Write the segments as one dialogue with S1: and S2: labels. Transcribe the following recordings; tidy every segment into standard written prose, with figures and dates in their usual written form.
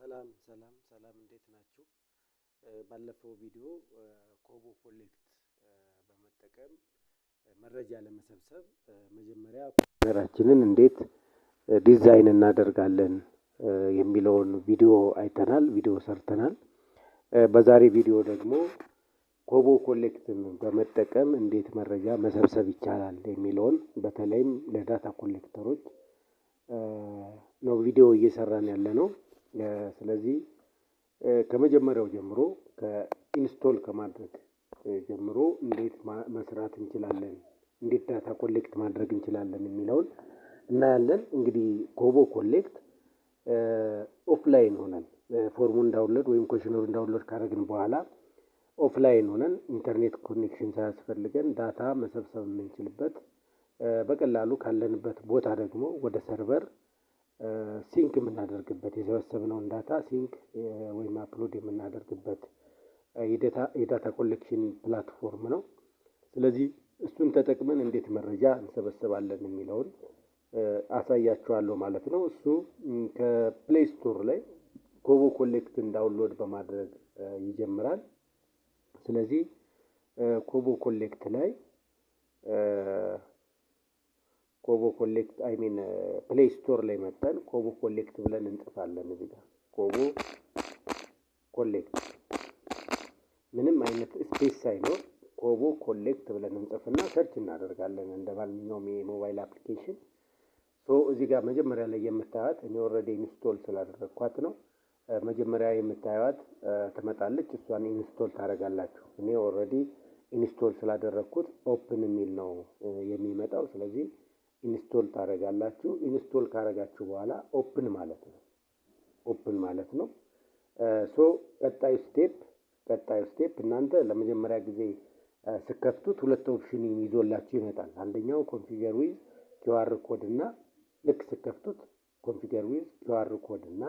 S1: ሰላም እንዴት ናችሁ? ባለፈው ቪዲዮ ኮቦ ኮሌክት በመጠቀም መረጃ ለመሰብሰብ መጀመሪያ ኮምፒውተራችንን እንዴት ዲዛይን እናደርጋለን የሚለውን ቪዲዮ አይተናል፣ ቪዲዮ ሰርተናል። በዛሬ ቪዲዮ ደግሞ ኮቦ ኮሌክትን በመጠቀም እንዴት መረጃ መሰብሰብ ይቻላል የሚለውን በተለይም ለዳታ ኮሌክተሮች ነው ቪዲዮ እየሰራን ያለነው። ስለዚህ ከመጀመሪያው ጀምሮ ከኢንስቶል ከማድረግ ጀምሮ እንዴት መስራት እንችላለን፣ እንዴት ዳታ ኮሌክት ማድረግ እንችላለን የሚለውን እናያለን። እንግዲህ ኮቦ ኮሌክት ኦፍላይን ሆነን ፎርሙን ዳውንሎድ ወይም ኮሽነሩን ዳውንሎድ ካደረግን በኋላ ኦፍላይን ሆነን ኢንተርኔት ኮኔክሽን ሳያስፈልገን ዳታ መሰብሰብ የምንችልበት በቀላሉ ካለንበት ቦታ ደግሞ ወደ ሰርቨር ሲንክ የምናደርግበት የሰበሰብነውን ዳታ ሲንክ ወይም አፕሎድ የምናደርግበት የዳታ ኮሌክሽን ፕላትፎርም ነው። ስለዚህ እሱን ተጠቅመን እንዴት መረጃ እንሰበስባለን የሚለውን አሳያችኋለሁ ማለት ነው። እሱ ከፕሌይ ስቶር ላይ ኮቦ ኮሌክትን ዳውንሎድ በማድረግ ይጀምራል። ስለዚህ ኮቦ ኮሌክት ላይ ኮቦ ኮሌክት ፕሌይ ስቶር ላይ መጥተን ኮቦ ኮሌክት ብለን እንጽፋለን። እዚህ ጋር ኮቦ ኮሌክት ምንም አይነት ስፔስ ሳይኖር ኮቦ ኮሌክት ብለን እንጽፍና ሰርች እናደርጋለን እንደ ማንኛውም የሞባይል አፕሊኬሽን። እዚህ ጋር መጀመሪያ ላይ የምታዩት እኔ ኦልሬዲ ኢንስቶል ስላደረግኳት ነው። መጀመሪያ የምታዩት ትመጣለች፣ እሷን ኢንስቶል ታደርጋላችሁ። እኔ ኦልሬዲ ኢንስቶል ስላደረግኩት ኦፕን የሚል ነው የሚመጣው። ስለዚህ ኢንስቶል ታደርጋላችሁ። ኢንስቶል ካደረጋችሁ በኋላ ኦፕን ማለት ነው። ቀጣዩ ስቴፕ እናንተ ለመጀመሪያ ጊዜ ስከፍቱት ሁለት ኦፕሽን ይዞላችሁ ይመጣል። አንደኛው ኮንፊገር ዊዝ ኪውአር ኮድ እና ልክ ስከፍቱት ኮንፊገር ዊዝ ኪውአር ኮድ እና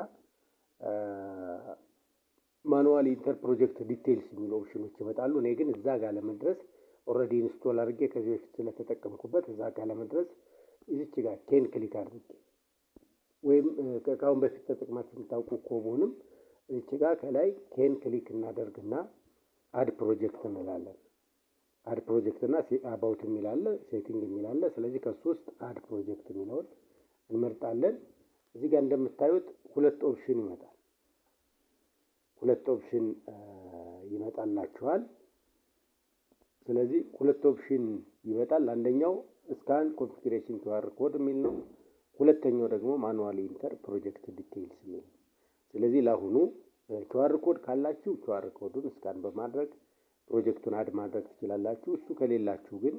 S1: ማኑዋል ኢንተር ፕሮጀክት ዲቴይልስ የሚሉ ኦፕሽኖች ይመጣሉ። እኔ ግን እዛ ጋር ለመድረስ ኦልሬዲ ኢንስቶል አድርጌ ከዚህ በፊት ስለተጠቀምኩበት እዛ ጋር ለመድረስ እዚች ጋር ኬን ክሊክ አድርጌ ወይም ከአሁን በፊት ተጠቅማችሁ የምታውቁ ኮቦንም እዚች ጋር ከላይ ኬን ክሊክ እናደርግና አድ ፕሮጀክት እንላለን። አድ ፕሮጀክት እና አባውት የሚላለ ሴቲንግ የሚላለ። ስለዚህ ከሱ ውስጥ አድ ፕሮጀክት የሚለውን እንመርጣለን። እዚህ ጋር እንደምታዩት ሁለት ኦፕሽን ይመጣላችኋል። ስለዚህ ሁለት ኦፕሽን ይመጣል። አንደኛው ስካን ኮንፊግሬሽን ኪውአር ኮድ የሚል ነው። ሁለተኛው ደግሞ ማኑዋሊ ኢንተር ፕሮጀክት ዲቴይልስ የሚል። ስለዚህ ለአሁኑ ኪውአር ኮድ ካላችሁ ኪውአር ኮዱን ስካን በማድረግ ፕሮጀክቱን አድ ማድረግ ትችላላችሁ። እሱ ከሌላችሁ ግን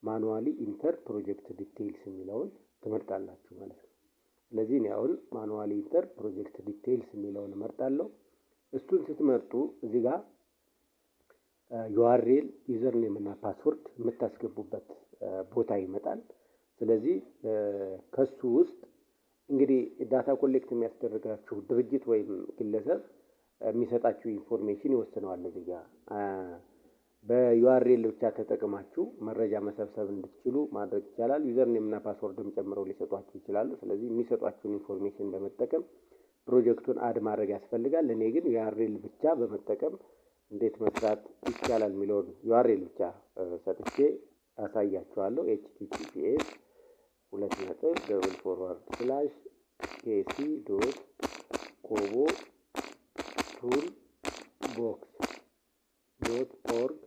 S1: ማኑዋሊ ኢንተር ፕሮጀክት ዲቴይልስ የሚለውን ትመርጣላችሁ ማለት ነው። ስለዚህ እኔ አሁን ማኑዋሊ ኢንተር ፕሮጀክት ዲቴይልስ የሚለውን እመርጣለሁ። እሱን ስትመርጡ እዚህ ጋር ዩአርኤል ዩዘር ኔም እና ፓስወርድ የምታስገቡበት ቦታ ይመጣል። ስለዚህ ከሱ ውስጥ እንግዲህ ዳታ ኮሌክት የሚያስደርጋችሁ ድርጅት ወይም ግለሰብ የሚሰጣችሁ ኢንፎርሜሽን ይወስነዋል። እዚህ ጋር በዩአርኤል ብቻ ተጠቅማችሁ መረጃ መሰብሰብ እንድትችሉ ማድረግ ይቻላል። ዩዘር ኔም እና ፓስወርድም ጨምረው ሊሰጧችሁ ይችላሉ። ስለዚህ የሚሰጧችሁን ኢንፎርሜሽን በመጠቀም ፕሮጀክቱን አድ ማድረግ ያስፈልጋል። እኔ ግን ዩአርኤል ብቻ በመጠቀም እንዴት መስራት ይቻላል የሚለውን ዩአርኤል ብቻ ሰጥቼ አሳያችኋለሁ። https://kc.kobotoolbox.org/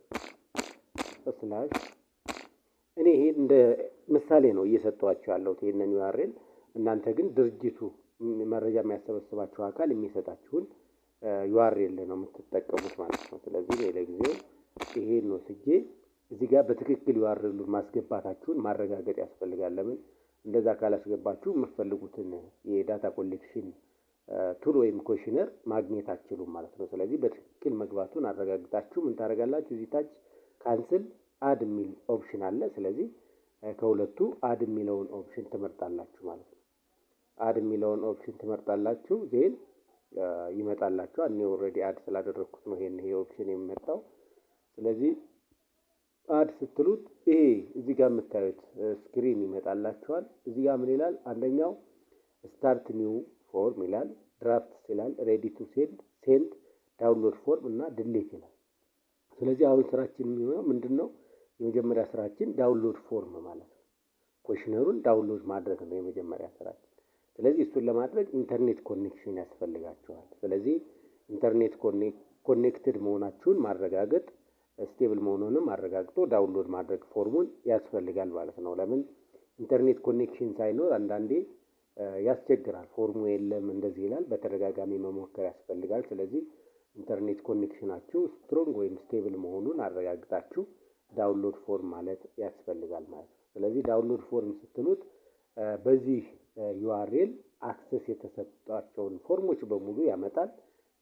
S1: እኔ ይሄ እንደ ምሳሌ ነው እየሰጧችሁ ያለሁት ይሄንን ዩአርኤል። እናንተ ግን ድርጅቱ መረጃ የሚያሰበስባችሁ አካል የሚሰጣችሁን ዩአርኤል ነው የምትጠቀሙት ማለት ነው። ስለዚህ ለጊዜው ይሄን ነው ስጄ እዚህ ጋር በትክክል ዩአርኤሉን ማስገባታችሁን ማረጋገጥ ያስፈልጋል። ለምን እንደዛ ካላስገባችሁ የምትፈልጉትን የዳታ ኮሌክሽን ቱል ወይም ኮሽነር ማግኘት አትችሉም ማለት ነው። ስለዚህ በትክክል መግባቱን አረጋግጣችሁ ምን ታደርጋላችሁ? እዚህ ታች ካንስል አድ የሚል ኦፕሽን አለ። ስለዚህ ከሁለቱ አድ የሚለውን ኦፕሽን ትመርጣላችሁ ማለት ነው። አድ የሚለውን ኦፕሽን ትመርጣላችሁ። ዜን ይመጣላችኋል። እኔ ኦልሬዲ አድ ስላደረኩት ነው ይሄ ኦፕሽን የሚመጣው። ስለዚህ አድ ስትሉት ይሄ እዚህ ጋር የምታዩት ስክሪን ይመጣላችኋል። እዚህ ጋር ምን ይላል? አንደኛው ስታርት ኒው ፎርም ይላል። ድራፍት ይላል፣ ሬዲ ቱ ሴንድ፣ ዳውንሎድ ፎርም እና ድሌት ይላል። ስለዚህ አሁን ስራችን የሚሆነው ምንድነው? የመጀመሪያ ስራችን ዳውንሎድ ፎርም ማለት ነው። ኮሽነሩን ዳውንሎድ ማድረግ ነው የመጀመሪያ ስራችን። ስለዚህ እሱን ለማድረግ ኢንተርኔት ኮኔክሽን ያስፈልጋቸዋል። ስለዚህ ኢንተርኔት ኮኔክትድ መሆናችሁን ማረጋገጥ፣ ስቴብል መሆኑንም አረጋግጦ ዳውንሎድ ማድረግ ፎርሙን ያስፈልጋል ማለት ነው። ለምን ኢንተርኔት ኮኔክሽን ሳይኖር አንዳንዴ ያስቸግራል። ፎርሙ የለም እንደዚህ ይላል። በተደጋጋሚ መሞከር ያስፈልጋል። ስለዚህ ኢንተርኔት ኮኔክሽናችሁ ስትሮንግ ወይም ስቴብል መሆኑን አረጋግጣችሁ ዳውንሎድ ፎርም ማለት ያስፈልጋል ማለት ነው። ስለዚህ ዳውንሎድ ፎርም ስትሉት በዚህ ዩአርኤል አክሰስ የተሰጣቸውን ፎርሞች በሙሉ ያመጣል።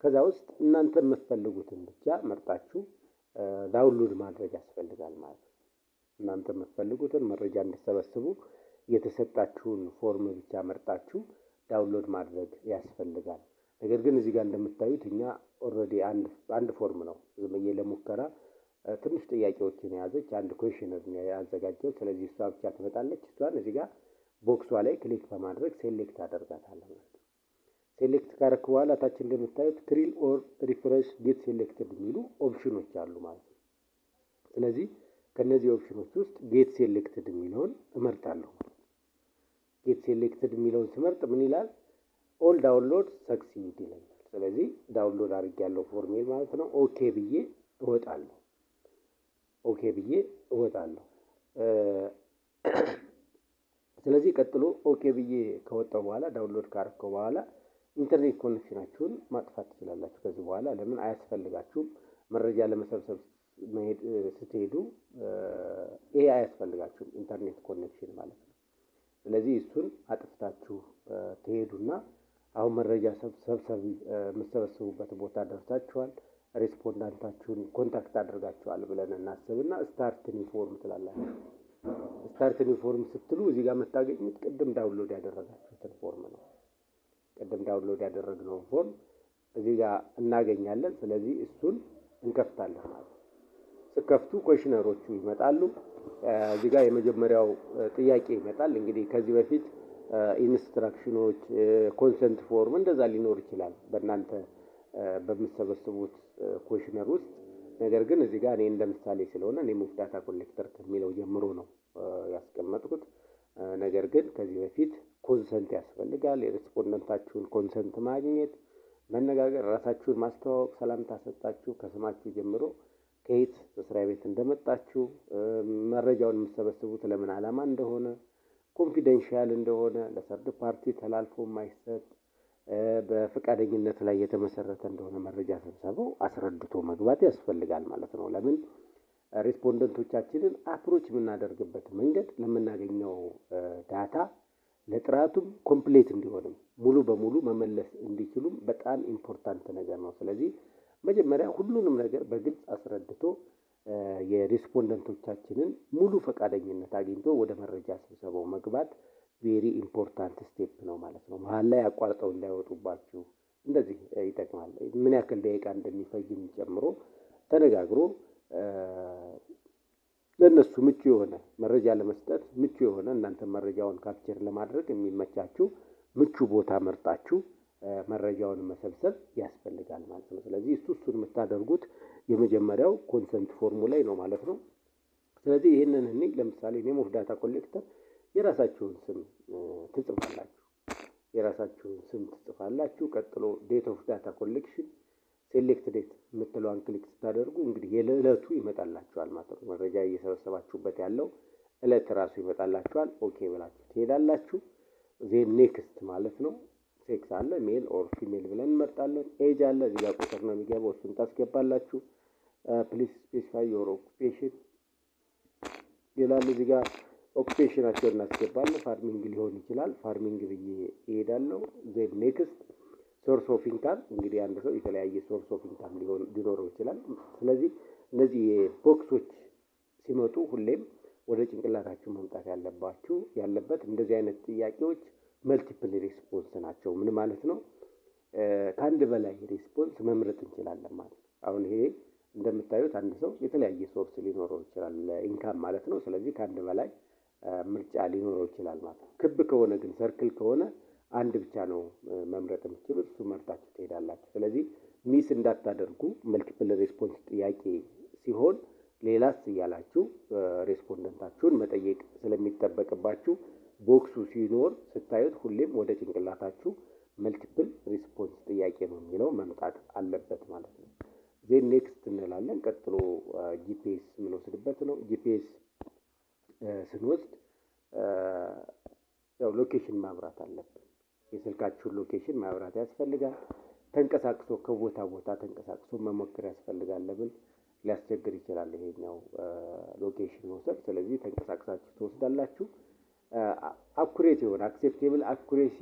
S1: ከዛ ውስጥ እናንተ የምትፈልጉትን ብቻ መርጣችሁ ዳውንሎድ ማድረግ ያስፈልጋል ማለት ነው። እናንተ የምትፈልጉትን መረጃ እንድትሰበስቡ የተሰጣችሁን ፎርም ብቻ መርጣችሁ ዳውንሎድ ማድረግ ያስፈልጋል። ነገር ግን እዚህ ጋር እንደምታዩት እኛ ኦልሬዲ አንድ ፎርም ነው ዝም ብዬ ለሙከራ ትንሽ ጥያቄዎችን የያዘች አንድ ኩዌሽነር ነው ያዘጋጀው። ስለዚህ እሷ ብቻ ትመጣለች። እሷን እዚህ ጋር ቦክሷ ላይ ክሊክ በማድረግ ሴሌክት አደርጋታለሁ ማለት ነው። ሴሌክት ካረክ በኋላ ታች እንደምታዩት ክሪል ኦር ሪፍሬሽ ጌት ሴሌክትድ የሚሉ ኦፕሽኖች አሉ ማለት ነው። ስለዚህ ከነዚህ ኦፕሽኖች ውስጥ ጌት ሴሌክትድ የሚለውን እመርጣለሁ። ጌት ሴሌክትድ የሚለውን ስመርጥ ምን ይላል? ኦል ዳውንሎድ ሰክሲድ ይለኛል። ስለዚህ ዳውንሎድ አድርጌያለሁ ፎርሜል ማለት ነው። ኦኬ ብዬ እወጣለሁ። ኦኬ ብዬ እወጣለሁ። ስለዚህ ቀጥሎ ኦኬ ብዬ ከወጣው በኋላ ዳውንሎድ ካረከው በኋላ ኢንተርኔት ኮኔክሽናችሁን ማጥፋት ትችላላችሁ። ከዚህ በኋላ ለምን አያስፈልጋችሁም። መረጃ ለመሰብሰብ መሄድ ስትሄዱ ይሄ አያስፈልጋችሁም ኢንተርኔት ኮኔክሽን ማለት ነው። ስለዚህ እሱን አጥፍታችሁ ትሄዱና አሁን መረጃ የምትሰበስቡበት ቦታ ደርሳችኋል። ሬስፖንዳንታችሁን ኮንታክት አድርጋችኋል ብለን እናስብና ስታርት ኒው ፎርም ትላላችሁ። ስታርት ኒው ፎርም ስትሉ እዚህ ጋር የምታገኙት ቅድም ዳውንሎድ ያደረጋችሁትን ፎርም ነው። ቅድም ዳውንሎድ ያደረግነው ፎርም እዚህ ጋር እናገኛለን። ስለዚህ እሱን እንከፍታለን ማለት ነው። ስከፍቱ ኮሽነሮቹ ይመጣሉ። እዚህ ጋር የመጀመሪያው ጥያቄ ይመጣል። እንግዲህ ከዚህ በፊት ኢንስትራክሽኖች፣ ኮንሰንት ፎርም እንደዛ ሊኖር ይችላል በእናንተ በምትሰበስቡት ኮሽነር ውስጥ። ነገር ግን እዚህ ጋር እኔ እንደ ምሳሌ ስለሆነ እኔ ሙቭ ዳታ ኮሌክተር ከሚለው ጀምሮ ነው ያስቀመጥኩት። ነገር ግን ከዚህ በፊት ኮንሰንት ያስፈልጋል። የሬስፖንደንታችሁን ኮንሰንት ማግኘት፣ መነጋገር፣ ራሳችሁን ማስተዋወቅ፣ ሰላምታ ሰጣችሁ ከስማችሁ ጀምሮ ከየት መስሪያ ቤት እንደመጣችሁ፣ መረጃውን የምትሰበስቡት ለምን ዓላማ እንደሆነ፣ ኮንፊደንሻል እንደሆነ፣ ለሰርድ ፓርቲ ተላልፎ የማይሰጥ በፈቃደኝነት ላይ የተመሰረተ እንደሆነ መረጃ ሰብስበው አስረድቶ መግባት ያስፈልጋል ማለት ነው። ለምን ሬስፖንደንቶቻችንን አፕሮች የምናደርግበት መንገድ ለምናገኘው ዳታ ለጥራቱም ኮምፕሌት እንዲሆንም ሙሉ በሙሉ መመለስ እንዲችሉም በጣም ኢምፖርታንት ነገር ነው። ስለዚህ መጀመሪያ ሁሉንም ነገር በግልጽ አስረድቶ የሬስፖንደንቶቻችንን ሙሉ ፈቃደኝነት አግኝቶ ወደ መረጃ ስብሰባው መግባት ቬሪ ኢምፖርታንት ስቴፕ ነው ማለት ነው። መሀል ላይ አቋርጠው እንዳይወጡባችሁ እንደዚህ ይጠቅማል። ምን ያክል ደቂቃ እንደሚፈጅም ጨምሮ ተነጋግሮ ለነሱ ምቹ የሆነ መረጃ ለመስጠት ምቹ የሆነ እናንተ መረጃውን ካፕቸር ለማድረግ የሚመቻችሁ ምቹ ቦታ መርጣችሁ መረጃውን መሰብሰብ ያስፈልጋል ማለት ነው። ስለዚህ እሱን የምታደርጉት የመጀመሪያው ኮንሰንት ፎርሙ ላይ ነው ማለት ነው። ስለዚህ ይህንን እኔ ለምሳሌ ኔም ኦፍ ዳታ ኮሌክተር የራሳችሁን ስም ትጽፋላችሁ። ቀጥሎ ዴት ኦፍ ዳታ ኮሌክሽን ሴሌክት ዴት የምትለዋን ክሊክ ስታደርጉ እንግዲህ የዕለቱ ይመጣላችኋል ማለት ነው። መረጃ እየሰበሰባችሁበት ያለው ዕለት ራሱ ይመጣላችኋል። ኦኬ ብላችሁ ትሄዳላችሁ። ዜን ኔክስት ማለት ነው። ሴክስ አለ፣ ሜል ኦር ፊሜል ብለን እንመርጣለን። ኤጅ አለ፣ እዚህ ጋር ቁጥር ነው የሚገባው፣ እሱን ታስገባላችሁ። ፕሊዝ ስፔሲፋይ ዮር ኦኩፔሽን ይላል። እዚህ ጋር ኦኩፔሽናቸውን እናስገባለን። ፋርሚንግ ሊሆን ይችላል። ፋርሚንግ ብዬ እሄዳለሁ። ዜን ኔክስት ሶርስ ኦፍ ኢንካም፣ እንግዲህ አንድ ሰው የተለያየ ሶርስ ኦፍ ኢንካም ሊኖረው ይችላል። ስለዚህ እነዚህ ቦክሶች ሲመጡ ሁሌም ወደ ጭንቅላታችሁ መምጣት ያለበት እንደዚህ አይነት ጥያቄዎች መልቲፕል ሪስፖንስ ናቸው። ምን ማለት ነው? ከአንድ በላይ ሪስፖንስ መምረጥ እንችላለን ማለት ነው። አሁን ይሄ እንደምታዩት አንድ ሰው የተለያየ ሶርስ ሊኖረው ይችላል ለኢንካም ማለት ነው። ስለዚህ ከአንድ በላይ ምርጫ ሊኖረው ይችላል ማለት ነው። ክብ ከሆነ ግን ሰርክል ከሆነ አንድ ብቻ ነው መምረጥ የምትችሉት፣ እሱ መርጣችሁ ትሄዳላችሁ። ስለዚህ ሚስ እንዳታደርጉ። መልቲፕል ሬስፖንስ ጥያቄ ሲሆን ሌላስ እያላችሁ ሬስፖንደንታችሁን መጠየቅ ስለሚጠበቅባችሁ ቦክሱ ሲኖር ስታዩት ሁሌም ወደ ጭንቅላታችሁ መልቲፕል ሪስፖንስ ጥያቄ ነው የሚለው መምጣት አለበት ማለት ነው። ዜን ኔክስት እንላለን። ቀጥሎ ጂፒኤስ የምንወስድበት ነው። ጂፒኤስ ስንወስድ ያው ሎኬሽን ማብራት አለብን። የስልካችሁን ሎኬሽን ማብራት ያስፈልጋል። ተንቀሳቅሶ ከቦታ ቦታ ተንቀሳቅሶ መሞከር ያስፈልጋል። ለምን ሊያስቸግር ይችላል ይሄኛው ሎኬሽን መውሰድ። ስለዚህ ተንቀሳቅሳችሁ ትወስዳላችሁ። አኩሬት የሆነ አክሴፕቴብል አኩሬሲ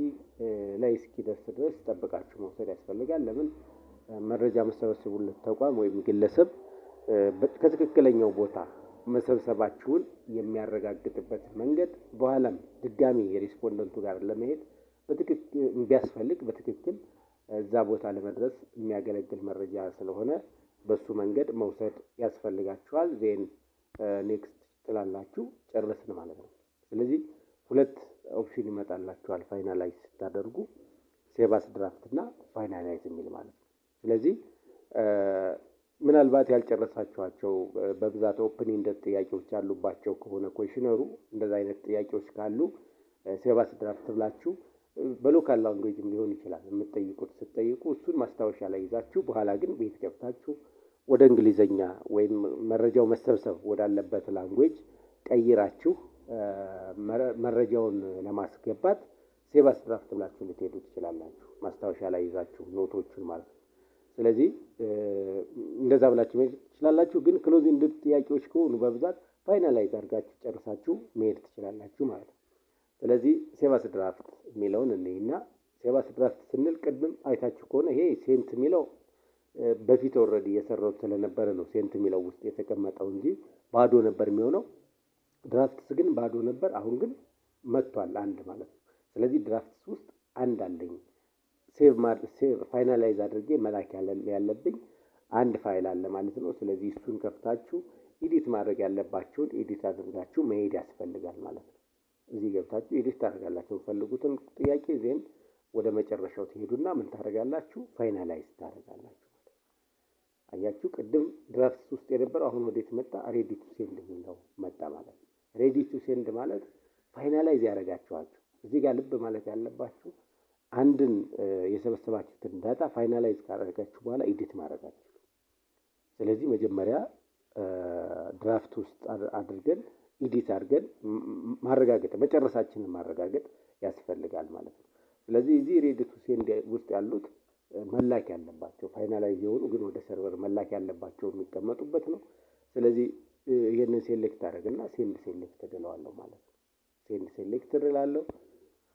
S1: ላይ እስኪደርስ ድረስ ጠብቃችሁ መውሰድ ያስፈልጋል። ለምን መረጃ መሰብሰቡለት ተቋም ወይም ግለሰብ ከትክክለኛው ቦታ መሰብሰባችሁን የሚያረጋግጥበት መንገድ በኋላም ድጋሚ የሪስፖንደንቱ ጋር ለመሄድ በትክክል ቢያስፈልግ በትክክል እዛ ቦታ ለመድረስ የሚያገለግል መረጃ ስለሆነ በሱ መንገድ መውሰድ ያስፈልጋችኋል። ዜን ኔክስት ትላላችሁ፣ ጨረስን ማለት ነው። ስለዚህ ሁለት ኦፕሽን ይመጣላችኋል ፋይናላይዝ ስታደርጉ፣ ሴቭ አስ ድራፍት እና ፋይናላይዝ የሚል ማለት ነው። ስለዚህ ምናልባት ያልጨረሳችኋቸው በብዛት ኦፕን ኢንደድ ጥያቄዎች ያሉባቸው ከሆነ ኮሽነሩ እንደዛ አይነት ጥያቄዎች ካሉ ሴቭ አስ ድራፍት ብላችሁ በሎካል ላንጉዌጅም ሊሆን ይችላል የምትጠይቁት። ስትጠይቁ እሱን ማስታወሻ ላይ ይዛችሁ በኋላ ግን ቤት ገብታችሁ ወደ እንግሊዘኛ ወይም መረጃው መሰብሰብ ወዳለበት ላንጉዌጅ ቀይራችሁ መረጃውን ለማስገባት ሴቭ አስ ድራፍት ብላችሁ ልትሄዱ ትችላላችሁ፣ ማስታወሻ ላይ ይዛችሁ ኖቶቹን ማለት ነው። ስለዚህ እንደዛ ብላችሁ መሄድ ትችላላችሁ። ግን ክሎዝ ኢንደድ ጥያቄዎች ከሆኑ በብዛት ፋይናላይዝ አድርጋችሁ ጨርሳችሁ መሄድ ትችላላችሁ ማለት ነው። ስለዚህ ሴቭ አስ ድራፍት የሚለውን እንይና ሴቭ አስ ድራፍት ስንል ቅድም አይታችሁ ከሆነ ይሄ ሴንት የሚለው በፊት ኦልሬዲ የሰራሁት ስለነበረ ነው ሴንት የሚለው ውስጥ የተቀመጠው እንጂ ባዶ ነበር የሚሆነው። ድራፍትስ ግን ባዶ ነበር፣ አሁን ግን መጥቷል አንድ ማለት ነው። ስለዚህ ድራፍትስ ውስጥ አንድ አለኝ። ሴቭ ፋይናላይዝ አድርጌ መላክ ያለብኝ አንድ ፋይል አለ ማለት ነው። ስለዚህ እሱን ከፍታችሁ ኤዲት ማድረግ ያለባችሁን ኤዲት አድርጋችሁ መሄድ ያስፈልጋል ማለት ነው። እዚህ ገብታችሁ ኤዲት ታደርጋላችሁ የምትፈልጉትን ጥያቄ። ዜን ወደ መጨረሻው ትሄዱና ምን ታደርጋላችሁ? ፋይናላይዝ ታደርጋላችሁ። አያችሁ፣ ቅድም ድራፍትስ ውስጥ የነበረው አሁን ወዴት መጣ? ሬዲ ቱ ሴንድ የሚለው መጣ ማለት ነው። ሬዲ ቱ ሴንድ ማለት ፋይናላይዝ ያደርጋችኋችሁ። እዚህ ጋር ልብ ማለት ያለባችሁ አንድን የሰበሰባችሁትን ዳታ ፋይናላይዝ ካደረጋችሁ በኋላ ኤዲት ማድረጋችሁ። ስለዚህ መጀመሪያ ድራፍት ውስጥ አድርገን ኤዲት አድርገን ማረጋገጥ መጨረሳችንን ማረጋገጥ ያስፈልጋል ማለት ነው። ስለዚህ እዚህ ሬዲ ቱ ሴንድ ውስጥ ያሉት መላክ ያለባቸው ፋይናላይዝ የሆኑ ግን ወደ ሰርቨር መላክ ያለባቸው የሚቀመጡበት ነው። ስለዚህ ይሄንን ሴሌክት አደረግና ሴንድ ሴሌክት እለዋለሁ ማለት ነው። ሴንድ ሴሌክት እላለሁ፣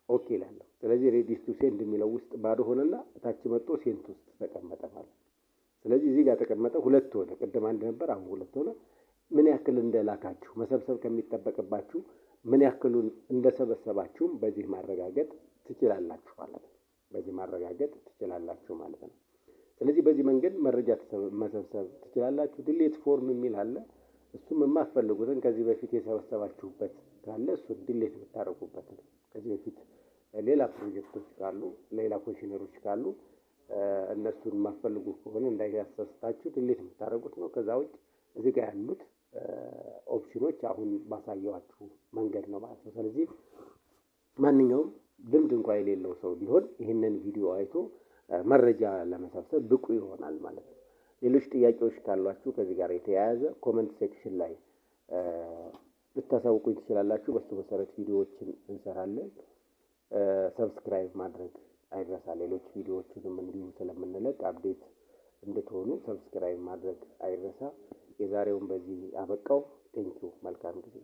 S1: ኦኬ እላለሁ። ስለዚህ ሬዲ ቱ ሴንድ የሚለው ውስጥ ባዶ ሆነና ታች መጥቶ ሴንት ውስጥ ተቀመጠ ማለት ነው። ስለዚህ እዚህ ጋር ተቀመጠ፣ ሁለት ሆነ። ቅድም አንድ ነበር፣ አሁን ሁለት ሆነ። ምን ያክል እንደላካችሁ መሰብሰብ ከሚጠበቅባችሁ ምን ያክሉን እንደሰበሰባችሁም በዚህ ማረጋገጥ ትችላላችሁ ማለት ነው። በዚህ ማረጋገጥ ትችላላችሁ ማለት ነው። ስለዚህ በዚህ መንገድ መረጃ መሰብሰብ ትችላላችሁ። ዲሌት ፎርም የሚል አለ። እሱም የማትፈልጉትን ከዚህ በፊት የሰበሰባችሁበት ካለ እሱን ዲሌት የምታደርጉበት ነው። ከዚህ በፊት ሌላ ፕሮጀክቶች ካሉ ሌላ ኮሽነሮች ካሉ እነሱን የማትፈልጉ ከሆነ እንዳያሳስታችሁ ዲሌት የምታደርጉት ነው። ከዛ ውጭ እዚህ ጋር ያሉት ኦፕሽኖች አሁን ባሳየዋችሁ መንገድ ነው ማለት ነው። ስለዚህ ማንኛውም ልምድ እንኳ የሌለው ሰው ቢሆን ይህንን ቪዲዮ አይቶ መረጃ ለመሰብሰብ ብቁ ይሆናል ማለት ነው። ሌሎች ጥያቄዎች ካሏችሁ ከዚህ ጋር የተያያዘ ኮመንት ሴክሽን ላይ ልታሳውቁኝ ትችላላችሁ። በሱ መሰረት ቪዲዮዎችን እንሰራለን። ሰብስክራይብ ማድረግ አይረሳ። ሌሎች ቪዲዮዎችንም እንዲሁ ስለምንለቅ አፕዴት እንድትሆኑ ሰብስክራይብ ማድረግ አይረሳ። የዛሬውን በዚህ አበቃው። ቴንኪው። መልካም ጊዜ